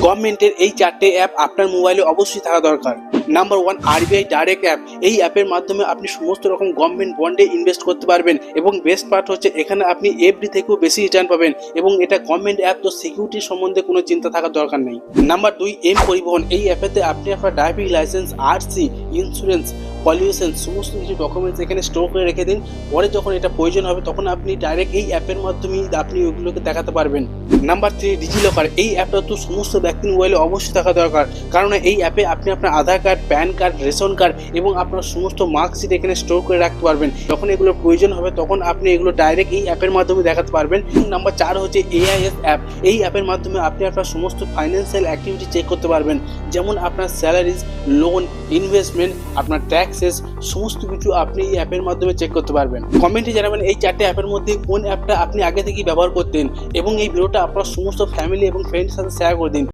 গভর্নমেন্টের এই 4টে অ্যাপ আপনার মোবাইলে অবশ্যই থাকা দরকার। Number 1, RBI direct app. এই অ্যাপের মাধ্যমে আপনি সমস্ত রকম গভর্নমেন্ট বন্ডে ইনভেস্ট করতে পারবেন এবং বেস্ট পার্ট হচ্ছে এখানে আপনি এফডি থেকেও বেশি রিটার্ন পাবেন এবং এটা গভর্নমেন্ট অ্যাপ, তো সিকিউরিটির সম্বন্ধে কোনো চিন্তা থাকার দরকার নেই। নাম্বার 2, এম পরিবহন। এই অ্যাপেতে আপনি আপনার driving licence, RC, insurance, pollution সমস্ত কিছু ডকুমেন্টস এখানে স্টোর করে রেখে দিন। পরে যখন এটা প্রয়োজন হবে তখন আপনি ডাইরেক্ট এই অ্যাপের মাধ্যমেই আপনি ওইগুলোকে দেখাতে পারবেন। Number 3, DigiLocker. এই অ্যাপটা তো সমস্ত ব্যক্তির মোবাইলে অবশ্যই থাকা দরকার, কারণ এই অ্যাপে আপনি আপনার Aadhaar card, PAN card, ration card এবং আপনার সমস্ত মার্কশিট এখানে স্টোর করে রাখতে পারবেন। যখন এগুলোর প্রয়োজন হবে তখন আপনি এগুলো ডাইরেক্ট এই অ্যাপের মাধ্যমে দেখাতে পারবেন। নাম্বার 4 হচ্ছে এআইএস অ্যাপ। এই অ্যাপের মাধ্যমে আপনি আপনার সমস্ত ফাইন্যান্সিয়াল অ্যাক্টিভিটি চেক করতে পারবেন, যেমন আপনার স্যালারিজ, লোন, ইনভেস্টমেন্ট, আপনার ট্যাক্সেস সমস্ত কিছু আপনি এই অ্যাপের মাধ্যমে চেক করতে পারবেন। কমেন্টে জানাবেন এই 4টে অ্যাপের মধ্যে কোন অ্যাপটা আপনি আগে থেকেই ব্যবহার করতেন এবং এই ভিডিওটা আপনার সমস্ত ফ্যামিলি এবং ফ্রেন্ডের সাথে শেয়ার করে দিন।